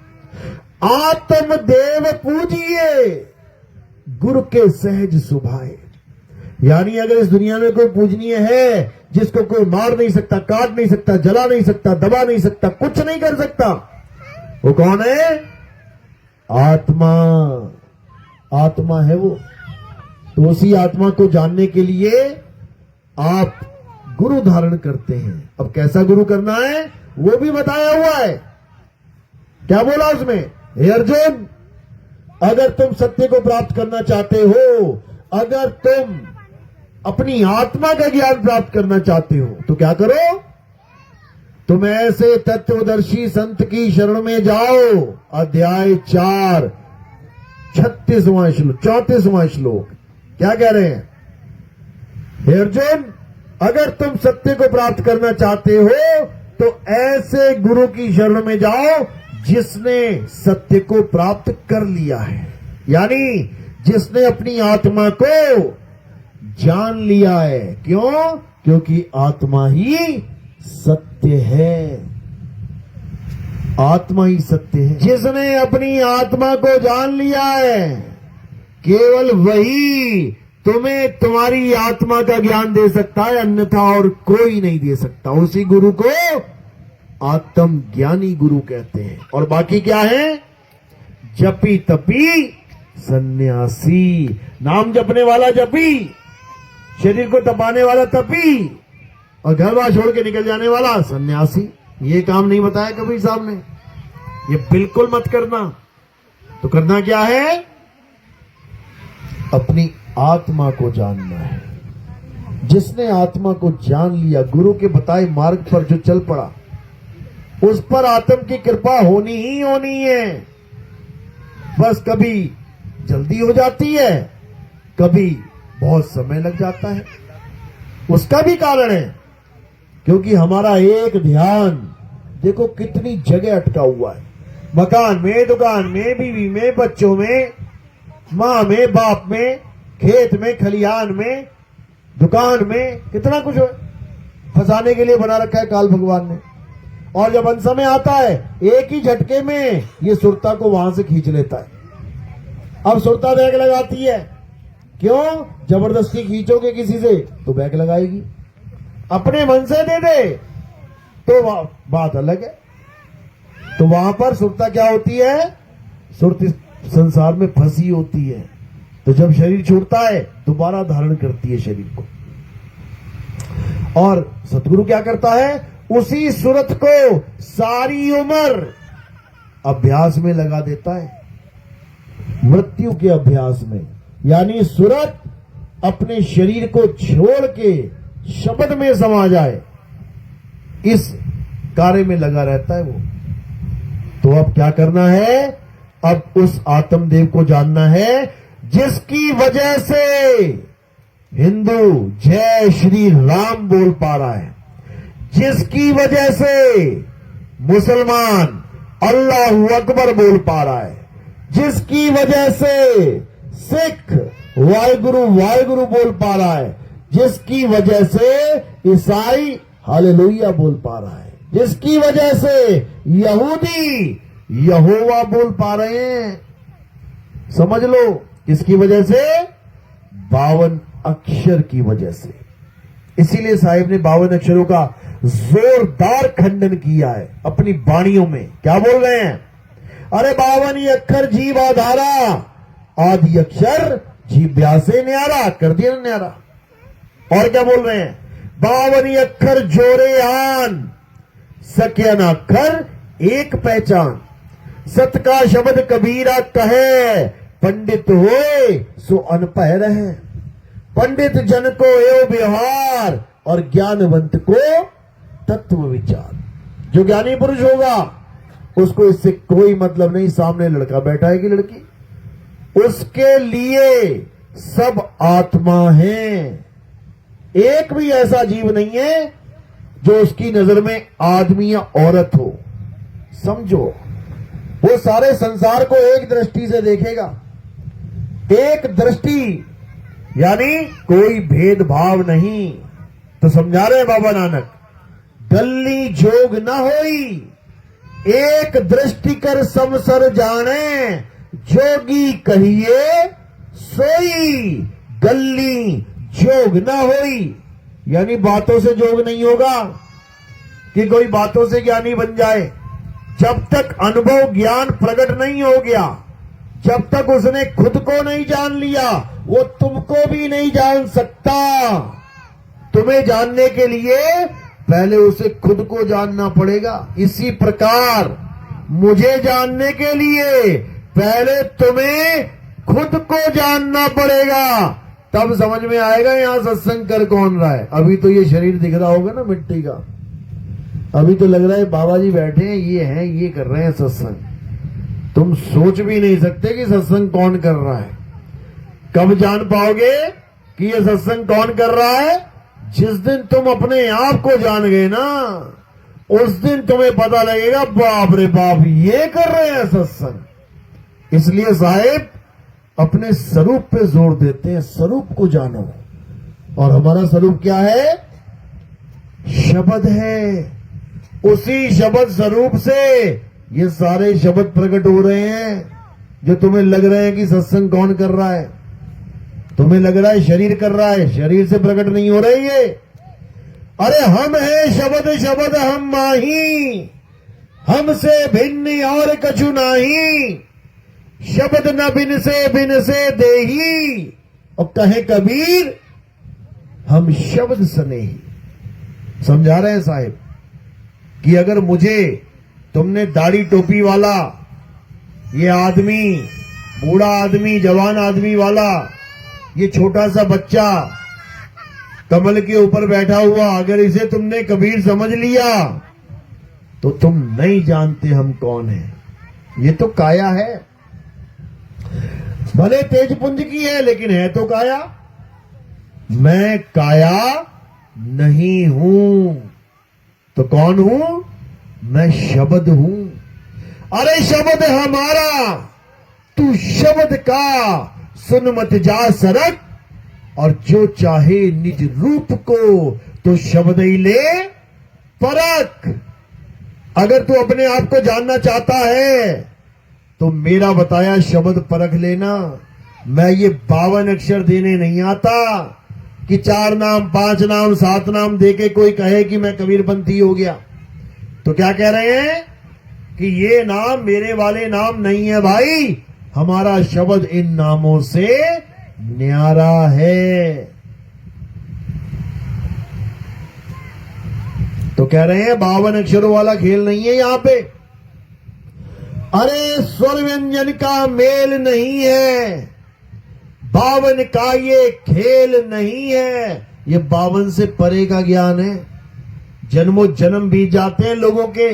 आत्म देव पूजिए गुरु के सहज सुभाए। यानी अगर इस दुनिया में कोई पूजनीय है जिसको कोई मार नहीं सकता, काट नहीं सकता, जला नहीं सकता, दबा नहीं सकता, कुछ नहीं कर सकता, वो कौन है? आत्मा। आत्मा है वो। तो उसी आत्मा को जानने के लिए आप गुरु धारण करते हैं। अब कैसा गुरु करना है वो भी बताया हुआ है। क्या बोला उसमें? हे अर्जुन, अगर तुम सत्य को प्राप्त करना चाहते हो, अगर तुम अपनी आत्मा का ज्ञान प्राप्त करना चाहते हो, तो क्या करो? तुम ऐसे तत्वदर्शी संत की शरण में जाओ। अध्याय 4 36वां श्लोक 34वां श्लोक क्या कह रहे हैं? हे अर्जुन, अगर तुम सत्य को प्राप्त करना चाहते हो तो ऐसे गुरु की शरण में जाओ जिसने सत्य को प्राप्त कर लिया है, यानी जिसने अपनी आत्मा को जान लिया है। क्यों? क्योंकि आत्मा ही सत्य है। आत्मा ही सत्य है। जिसने अपनी आत्मा को जान लिया है, केवल वही तुम्हें तुम्हारी आत्मा का ज्ञान दे सकता है, अन्यथा और कोई नहीं दे सकता। उसी गुरु को आत्म ज्ञानी गुरु कहते हैं। और बाकी क्या है? जपी तपी सन्यासी। नाम जपने वाला जपी, शरीर को तपाने वाला तपी, और घर बार छोड़ के निकल जाने वाला सन्यासी। ये काम नहीं बताया कबीर साहब ने। ये बिल्कुल मत करना। तो करना क्या है? अपनी आत्मा को जानना है। जिसने आत्मा को जान लिया, गुरु के बताए मार्ग पर जो चल पड़ा, उस पर आत्म की कृपा होनी ही होनी है। बस कभी जल्दी हो जाती है, कभी बहुत समय लग जाता है। उसका भी कारण है, क्योंकि हमारा एक ध्यान देखो कितनी जगह अटका हुआ है। मकान में, दुकान में, बीवी में, बच्चों में, माँ में, बाप में, खेत में, खलिहान में, दुकान में, कितना कुछ फंसाने के लिए बना रखा है काल भगवान ने। और जब अंत समय आता है, एक ही झटके में ये सुरता को वहां से खींच लेता है। अब सुरता बैग लगाती है। क्यों? जबरदस्ती खींचोगे किसी से तो बैग लगाएगी। अपने मन से दे दे तो बात अलग है। तो वहां पर सुरता क्या होती है? सुरती संसार में फंसी होती है। तो जब शरीर छूटता है, दोबारा धारण करती है शरीर को। और सतगुरु क्या करता है? उसी सूरत को सारी उम्र अभ्यास में लगा देता है, मृत्यु के अभ्यास में। यानी सूरत अपने शरीर को छोड़ के शब्द में समा जाए, इस कार्य में लगा रहता है वो। तो अब क्या करना है? अब उस आत्मदेव को जानना है जिसकी वजह से हिंदू जय श्री राम बोल पा रहा है, जिसकी वजह से मुसलमान अल्लाहू अकबर बोल पा रहा है, जिसकी वजह से सिख वाहिगुरु वाहिगुरु बोल पा रहा है, जिसकी वजह से ईसाई हालेलुया बोल पा रहा है, जिसकी वजह से यहूदी यहोवा बोल पा रहे हैं। समझ लो किसकी वजह से? 52 अक्षर की वजह से। इसीलिए साहिब ने 52 अक्षरों का जोरदार खंडन किया है अपनी वाणियों में। क्या बोल रहे हैं? अरे 52 अक्षर जीव आधारा, आदि अक्षर जीव व्यासे न्यारा, कर दिया ना न्यारा। और क्या बोल रहे हैं? 52 अक्षर जोरे आन, सक्यन अक्षर एक पहचान। सत का शब्द कबीरा कहे, पंडित होए सो अनपढ़ रहे। पंडित जन को एवं व्यवहार, और ज्ञानवंत को तत्व विचार। जो ज्ञानी पुरुष होगा उसको इससे कोई मतलब नहीं, सामने लड़का बैठा है कि लड़की, उसके लिए सब आत्मा है। एक भी ऐसा जीव नहीं है जो उसकी नजर में आदमी या औरत हो। समझो, वो सारे संसार को एक दृष्टि से देखेगा, एक दृष्टि, यानी कोई भेदभाव नहीं। तो समझा रहे बाबा नानक, गल्ली जोग न होई, एक दृष्टि कर समसर जाने, जोगी कहिए सोई, गल्ली जोग न होई। यानी बातों से जोग नहीं होगा कि कोई बातों से ज्ञानी बन जाए। जब तक अनुभव ज्ञान प्रकट नहीं हो गया, जब तक उसने खुद को नहीं जान लिया, वो तुमको भी नहीं जान सकता। तुम्हें जानने के लिए पहले उसे खुद को जानना पड़ेगा। इसी प्रकार मुझे जानने के लिए पहले तुम्हें खुद को जानना पड़ेगा, तब समझ में आएगा यहां सत्संग कर कौन रहा है। अभी तो ये शरीर दिख रहा होगा ना मिट्टी का, अभी तो लग रहा है बाबा जी बैठे हैं, ये हैं, ये कर रहे हैं सत्संग। तुम सोच भी नहीं सकते कि सत्संग कौन कर रहा है। कब जान पाओगे कि ये सत्संग कौन कर रहा है? जिस दिन तुम अपने आप को जान गए ना, उस दिन तुम्हें पता लगेगा बाप रे बाप ये कर रहे हैं सत्संग। इसलिए साहिब अपने स्वरूप पे जोर देते हैं, स्वरूप को जानो। और हमारा स्वरूप क्या है? शब्द है। उसी शब्द स्वरूप से ये सारे शब्द प्रकट हो रहे हैं। जो तुम्हें लग रहे हैं कि सत्संग कौन कर रहा है, तुम्हें लग रहा है शरीर कर रहा है, शरीर से प्रकट नहीं हो रही है। अरे हम है शब्द, शब्द हम माही, हमसे भिन्न और कछु नाही, शब्द न बिन से देही। और कहे कबीर हम शब्द सनेही। समझा रहे हैं साहिब कि अगर मुझे तुमने दाढ़ी टोपी वाला, ये आदमी, बूढ़ा आदमी, जवान आदमी वाला, ये छोटा सा बच्चा कमल के ऊपर बैठा हुआ, अगर इसे तुमने कबीर समझ लिया तो तुम नहीं जानते हम कौन हैं। ये तो काया है, भले तेजपुंज की है लेकिन है तो काया। मैं काया नहीं हूं तो कौन हूं? मैं शब्द हूं। अरे शब्द हमारा, तू शब्द का, सुन मत जा सरक, और जो चाहे निज रूप को तो शब्द ही ले परख। अगर तू अपने आप को जानना चाहता है तो मेरा बताया शब्द परख लेना। मैं ये 52 अक्षर देने नहीं आता कि 4 नाम 5 नाम 7 नाम देके कोई कहे कि मैं कबीरपंथी हो गया। तो क्या कह रहे हैं कि ये नाम मेरे वाले नाम नहीं है भाई, हमारा शब्द इन नामों से न्यारा है। तो कह रहे हैं 52 अक्षरों वाला खेल नहीं है यहां पे। अरे स्वर व्यंजन का मेल नहीं है, 52 का ये खेल नहीं है, ये 52 से परे का ज्ञान है। जन्मों जन्म बीत जाते हैं लोगों के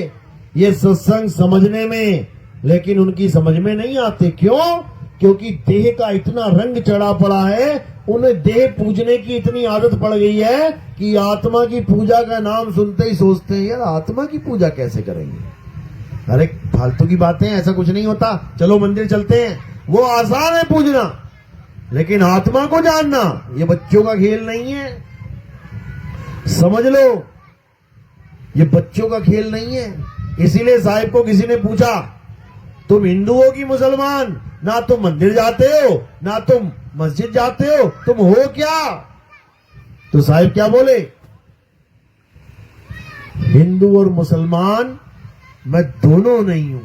ये सत्संग समझने में, लेकिन उनकी समझ में नहीं आते। क्यों? क्योंकि देह का इतना रंग चढ़ा पड़ा है, उन्हें देह पूजने की इतनी आदत पड़ गई है कि आत्मा की पूजा का नाम सुनते ही सोचते हैं यार आत्मा की पूजा कैसे करेंगे। अरे फालतू की बातें, ऐसा कुछ नहीं होता। चलो मंदिर चलते हैं, वो आसान है पूजना, लेकिन आत्मा को जानना ये बच्चों का खेल नहीं है। समझ लो, ये बच्चों का खेल नहीं है। इसीलिए साहिब को किसी ने पूछा, तुम हिंदू हो कि मुसलमान? ना तुम मंदिर जाते हो ना तुम मस्जिद जाते हो, तुम हो क्या? तो साहिब क्या बोले, हिंदू और मुसलमान मैं दोनों नहीं हूं।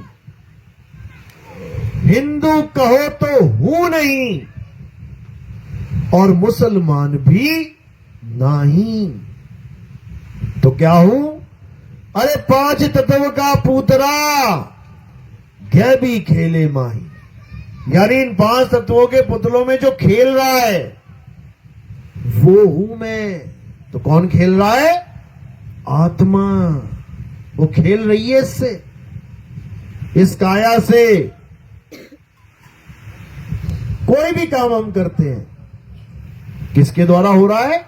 हिंदू कहो तो हूं नहीं और मुसलमान भी नहीं, तो क्या हूं? अरे 5 तत्व का पूतरा गै भी खेले माही, यानी इन 5 तत्वों के पुतलों में जो खेल रहा है वो हूं मैं। तो कौन खेल रहा है? आत्मा। वो खेल रही है इससे, इस काया से। कोई भी काम हम करते हैं किसके द्वारा हो रहा है?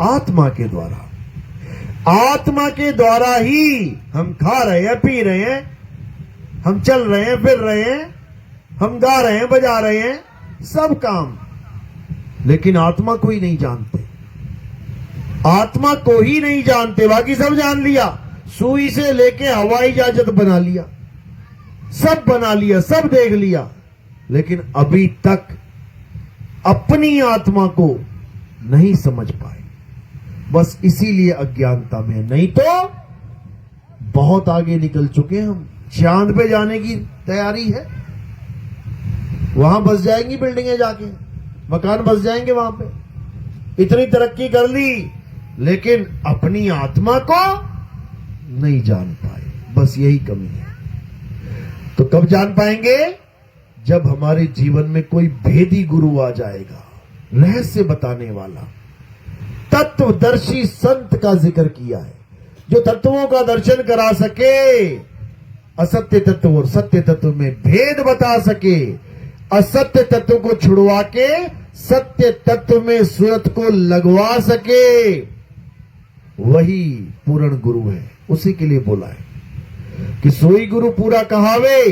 आत्मा के द्वारा। आत्मा के द्वारा ही हम खा रहे हैं, पी रहे हैं, हम चल रहे हैं, फिर रहे हैं, हम गा रहे हैं, बजा रहे हैं, सब काम। लेकिन आत्मा को ही नहीं जानते, आत्मा को ही नहीं जानते। बाकी सब जान लिया, सुई से लेके हवाई जहाज बना लिया, सब बना लिया, सब देख लिया, लेकिन अभी तक अपनी आत्मा को नहीं समझ पाए। बस इसीलिए अज्ञानता में, नहीं तो बहुत आगे निकल चुके हम। चांद पे जाने की तैयारी है, वहां बस जाएंगी बिल्डिंगें, जाके मकान बस जाएंगे वहां पे। इतनी तरक्की कर ली, लेकिन अपनी आत्मा को नहीं जान पाए। बस यही कमी है। तो कब जान पाएंगे? जब हमारे जीवन में कोई भेदी गुरु आ जाएगा, रहस्य बताने वाला, तत्वदर्शी संत का जिक्र किया है, जो तत्वों का दर्शन करा सके, असत्य तत्व और सत्य तत्व में भेद बता सके, असत्य तत्व को छुड़वा के सत्य तत्व में सूरत को लगवा सके, वही पूर्ण गुरु है। उसी के लिए बोला है कि सोई गुरु पूरा कहावे,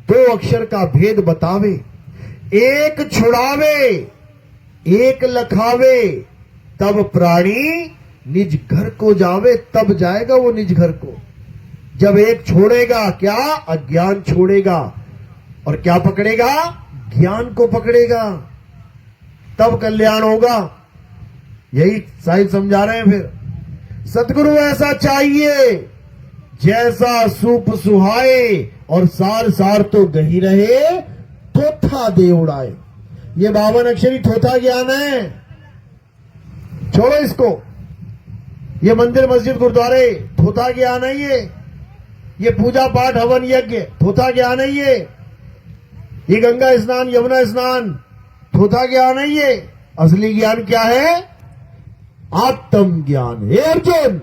2 अक्षर का भेद बतावे, एक छुड़ावे एक लखावे, तब प्राणी निज घर को जावे। तब जाएगा वो निज घर को, जब एक छोड़ेगा। क्या? अज्ञान छोड़ेगा, और क्या पकड़ेगा? ज्ञान को पकड़ेगा, तब कल्याण होगा। यही साहिब समझा रहे हैं। फिर सतगुरु ऐसा चाहिए जैसा सूप सुहाए, और सार सार तो गही रहे, थोथा दे उड़ाए। ये 52 अक्षरी थोथा ज्ञान है, छोड़ो इसको। ये मंदिर मस्जिद गुरुद्वारे थोथा ज्ञान है। ये पूजा पाठ हवन यज्ञ थोथा ज्ञान है। ये गंगा स्नान यमुना स्नान थोथा ज्ञान है। ये असली ज्ञान क्या है? आत्म ज्ञान। हे अर्जुन,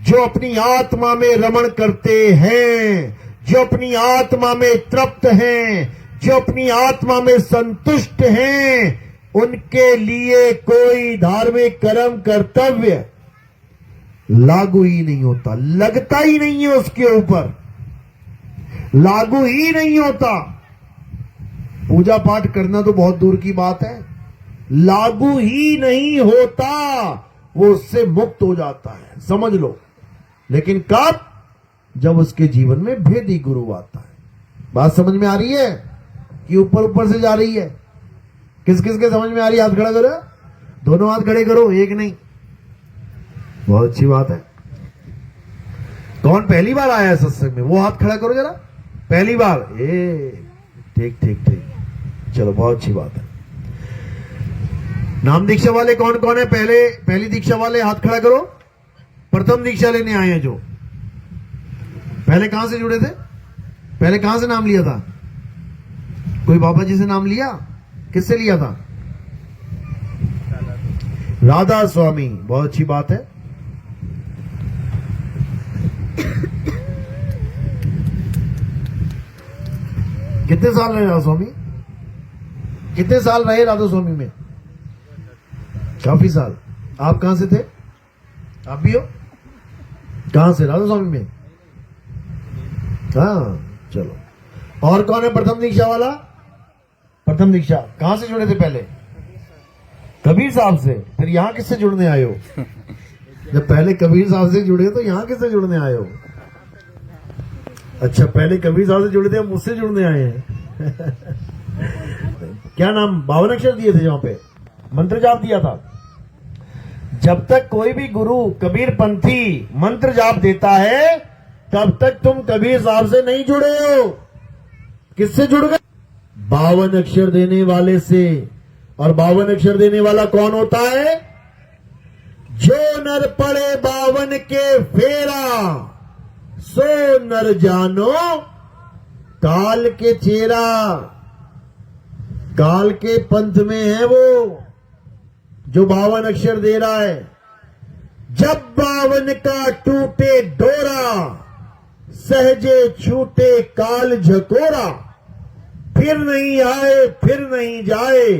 जो अपनी आत्मा में रमण करते हैं, जो अपनी आत्मा में तृप्त हैं, जो अपनी आत्मा में संतुष्ट हैं, उनके लिए कोई धार्मिक कर्म कर्तव्य लागू ही नहीं होता, लगता ही नहीं है उसके ऊपर, लागू ही नहीं होता। पूजा पाठ करना तो बहुत दूर की बात है, लागू ही नहीं होता, वो उससे मुक्त हो जाता है, समझ लो। लेकिन कब? जब उसके जीवन में भेदी गुरु आता है। बात समझ में आ रही है कि ऊपर ऊपर से जा रही है? किस किस के समझ में आ रही है? हाथ खड़ा करो, दोनों हाथ खड़े करो, एक नहीं। बहुत अच्छी बात है। कौन पहली बार आया है सत्संग में? वो हाथ खड़ा करो जरा, पहली बार। ठीक ठीक ठीक, चलो बहुत अच्छी बात है। नाम दीक्षा वाले कौन कौन है? पहली दीक्षा वाले हाथ खड़ा करो, प्रथम दीक्षा लेने आए हैं जो, पहले कहां से जुड़े थे? पहले कहां से नाम लिया था? कोई बाबा जी से नाम लिया? किससे लिया था? राधा स्वामी। बहुत अच्छी बात है। कितने साल रहे राधा स्वामी? कितने साल रहे राधा स्वामी में? काफी साल। आप कहां से थे? आप भी हो? कहां से? राधा स्वामी में। हाँ, चलो। और कौन है प्रथम दीक्षा वाला? प्रथम दीक्षा कहां से जुड़े थे पहले? कबीर साहब से। फिर यहां किससे जुड़ने आए हो? जब पहले कबीर साहब से जुड़े तो यहां किससे जुड़ने आए हो? अच्छा, पहले कबीर साहब से जुड़े थे, अब मुझसे जुड़ने आए हैं। क्या नाम? 52 अक्षर दिए थे, वहां पे मंत्र जाप दिया था। जब तक कोई भी गुरु कबीर पंथी मंत्र जाप देता है, तब तक तुम कबीर साहब से नहीं जुड़े हो। किससे जुड़ गए? 52 अक्षर देने वाले से। और 52 अक्षर देने वाला कौन होता है? जो नर पड़े 52 के फेरा, सो नर जानो काल के चेरा। काल के पंथ में है वो जो 52 अक्षर दे रहा है। जब 52 का टूटे डोरा, सहजे छूटे काल झकोरा। फिर नहीं आए फिर नहीं जाए,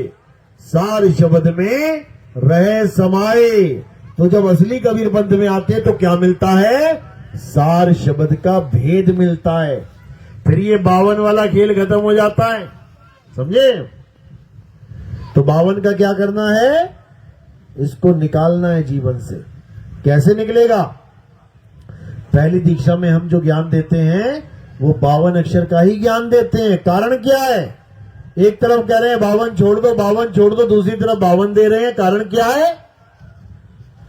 सार शब्द में रहे समाये। तो जब असली कबीर पंथ में आते हैं तो क्या मिलता है? सार शब्द का भेद मिलता है। फिर ये 52 वाला खेल खत्म हो जाता है, समझे? तो 52 का क्या करना है? इसको निकालना है जीवन से। कैसे निकलेगा? पहली दीक्षा में हम जो ज्ञान देते हैं वो 52 अक्षर का ही ज्ञान देते हैं। कारण क्या है? एक तरफ कह रहे हैं 52 छोड़ दो, 52 छोड़ दो, दूसरी तरफ 52 दे रहे हैं। कारण क्या है?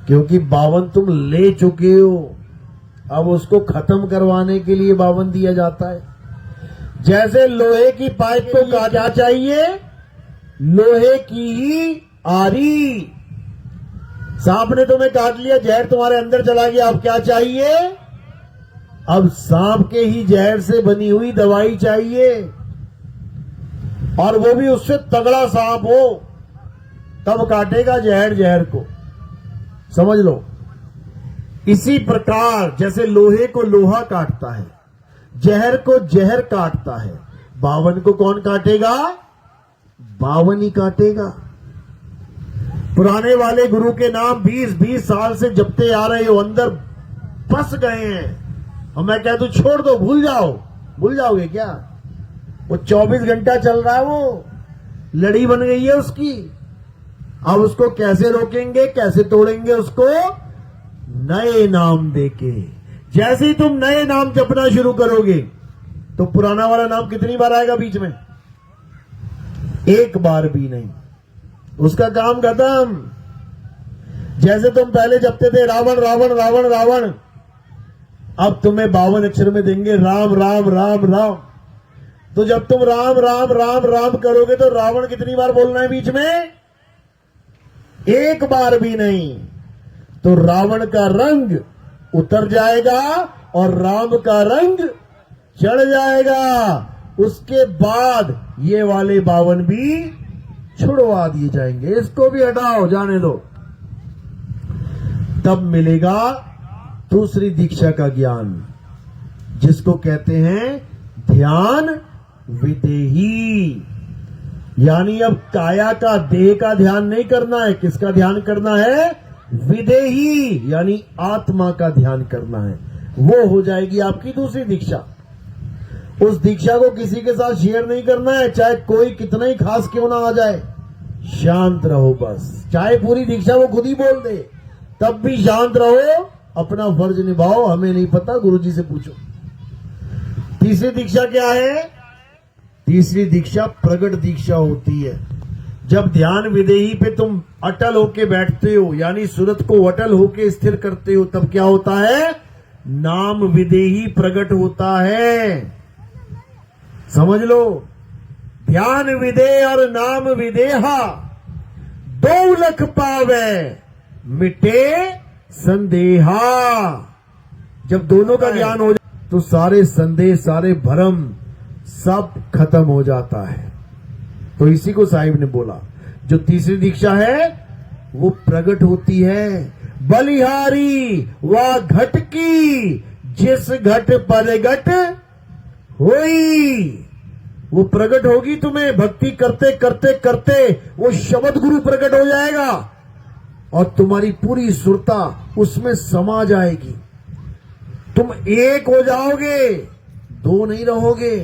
क्योंकि 52 तुम ले चुके हो, अब उसको खत्म करवाने के लिए 52 दिया जाता है। जैसे लोहे की पाइप को क्या चाहिए? लोहे की ही आरी। सांप ने तुम्हें काट लिया, जहर तुम्हारे अंदर चला गया, अब क्या चाहिए? अब सांप के ही जहर से बनी हुई दवाई चाहिए, और वो भी उससे तगड़ा सांप हो, तब काटेगा जहर को। समझ लो। इसी प्रकार जैसे लोहे को लोहा काटता है, जहर को जहर काटता है, 52 को कौन काटेगा? 52 ही काटेगा। पुराने वाले गुरु के नाम 20-20 साल से जपते आ रहे हो, अंदर फंस गए हैं, और मैं कह दूं छोड़ दो, भूल जाओ। भूल जाओगे क्या? वो 24 घंटा चल रहा है, वो लड़ी बन गई है उसकी। अब उसको कैसे रोकेंगे, कैसे तोड़ेंगे उसको? नए नाम देके। जैसे ही तुम नए नाम जपना शुरू करोगे तो पुराना वाला नाम कितनी बार आएगा बीच में? एक बार भी नहीं। उसका काम खत्म। जैसे तुम पहले जपते थे रावण रावण रावण रावण, अब तुम्हें 52 अक्षर में देंगे राम राम राम राम। तो जब तुम राम राम राम राम करोगे तो रावण कितनी बार बोलना है बीच में? एक बार भी नहीं। तो रावण का रंग उतर जाएगा और राम का रंग चढ़ जाएगा। उसके बाद ये वाले 52 भी छुड़वा दिए जाएंगे। इसको भी हटाओ, जाने दो। तब मिलेगा दूसरी दीक्षा का ज्ञान, जिसको कहते हैं ध्यान विदेही। यानी अब काया का, देह का ध्यान नहीं करना है। किसका ध्यान करना है? विदेही, यानी आत्मा का ध्यान करना है। वो हो जाएगी आपकी दूसरी दीक्षा। उस दीक्षा को किसी के साथ शेयर नहीं करना है, चाहे कोई कितना ही खास क्यों ना आ जाए। शांत रहो बस। चाहे पूरी दीक्षा वो खुद ही बोल दे, तब भी शांत रहो, अपना फर्ज निभाओ। हमें नहीं पता, गुरुजी से पूछो। तीसरी दीक्षा क्या है? तीसरी दीक्षा प्रगट दीक्षा होती है। जब ध्यान विदेही पे तुम अटल होके बैठते हो, यानी सूरत को अटल होके स्थिर करते हो, तब क्या होता है? नाम विदेही प्रगट होता है। समझ लो। ध्यान विदे और नाम विदेहा, 2 लख पावे, मिटे संदेहा। जब दोनों का ज्ञान हो जाए तो सारे संदेह, सारे भ्रम सब खत्म हो जाता है। तो इसी को साहिब ने बोला, जो तीसरी दीक्षा है वो प्रकट होती है। बलिहारी व घट की जिस घट पर घट होई, वो प्रकट होगी तुम्हें। भक्ति करते करते करते वो शब्द गुरु प्रकट हो जाएगा और तुम्हारी पूरी सुरता उसमें समा जाएगी। तुम एक हो जाओगे, दो नहीं रहोगे।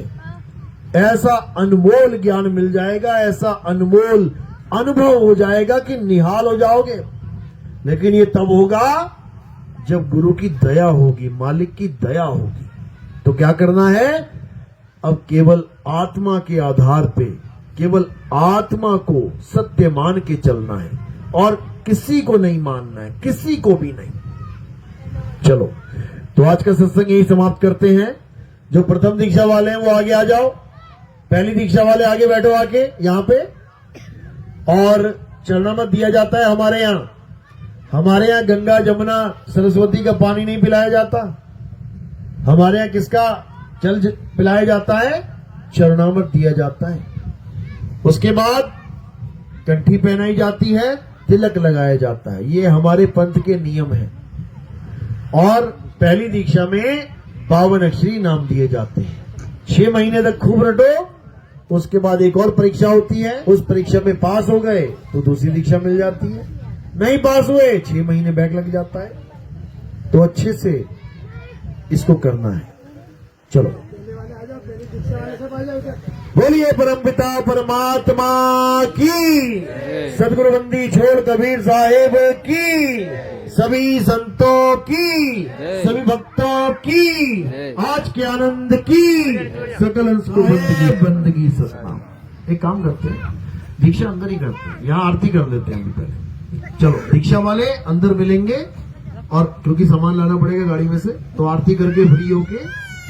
ऐसा अनमोल ज्ञान मिल जाएगा, ऐसा अनमोल अनुभव हो जाएगा कि निहाल हो जाओगे। लेकिन ये तब होगा जब गुरु की दया होगी, मालिक की दया होगी। तो क्या करना है? अब केवल आत्मा के आधार पे, केवल आत्मा को सत्य मान के चलना है और किसी को नहीं मानना है, किसी को भी नहीं। चलो, तो आज का सत्संग यही समाप्त करते हैं। जो प्रथम दीक्षा वाले हैं वो आगे आ जाओ, पहली दीक्षा वाले आगे बैठो आके यहाँ पे। और चरणामृत दिया जाता है हमारे यहाँ। हमारे यहाँ गंगा जमुना सरस्वती का पानी नहीं पिलाया जाता। हमारे यहाँ किसका जल पिलाया जाता है? चरणामृत दिया जाता है। उसके बाद कंठी पहनाई जाती है, तिलक लगाया जाता है। ये हमारे पंथ के नियम है। और पहली दीक्षा में 52 अक्षरी नाम दिए जाते हैं। 6 महीने तक खूब रटो, उसके बाद एक और परीक्षा होती है। उस परीक्षा में पास हो गए तो दूसरी दीक्षा मिल जाती है, नहीं पास हुए 6 महीने बैक लग जाता है। तो अच्छे से इसको करना है। चलो, बोलिए परमपिता परमात्मा की, सदगुरु बंदी छोड़ कबीर साहेब की, सभी संतों की, सभी भक्तों की, आज के आनंद की, सकल अंश को बंदगी सतना। एक काम करते हैं, दीक्षा अंदर ही करते हैं, यहाँ आरती कर लेते हैं अभी पहले। चलो, दीक्षा वाले अंदर मिलेंगे और क्योंकि सामान लाना पड़ेगा गाड़ी में से, तो आरती करके फ्री होके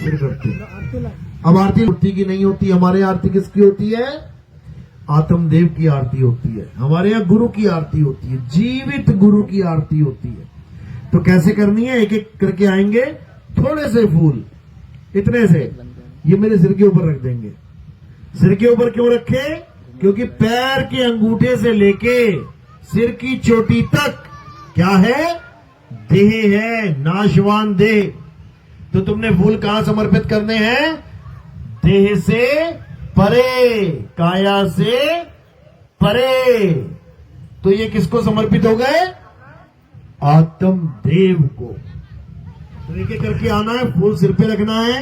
फिर करते हैं। अब आरती मूर्ति की नहीं होती, हमारे यहाँ आरती किसकी होती है? आत्मदेव की आरती होती है। हमारे यहाँ गुरु की आरती होती है, जीवित गुरु की आरती होती है। तो कैसे करनी है? एक एक करके आएंगे, थोड़े से फूल इतने से ये मेरे सिर के ऊपर रख देंगे। सिर के ऊपर क्यों रखे? क्योंकि पैर के अंगूठे से लेके सिर की चोटी तक क्या है? देह है, नाशवान देह। तो तुमने फूल कहां समर्पित करने हैं? देह से परे, काया से परे। तो ये किसको समर्पित हो गए? आत्मदेव को। तो एक एक करके आना है, फूल सिर पे रखना है।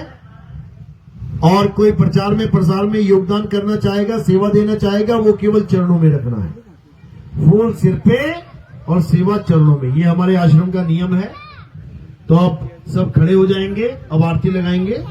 और कोई प्रचार में प्रसार में योगदान करना चाहेगा, सेवा देना चाहेगा, वो केवल चरणों में रखना है। फूल सिर पे और सेवा चरणों में, ये हमारे आश्रम का नियम है। तो आप सब खड़े हो जाएंगे, अब आरती लगाएंगे।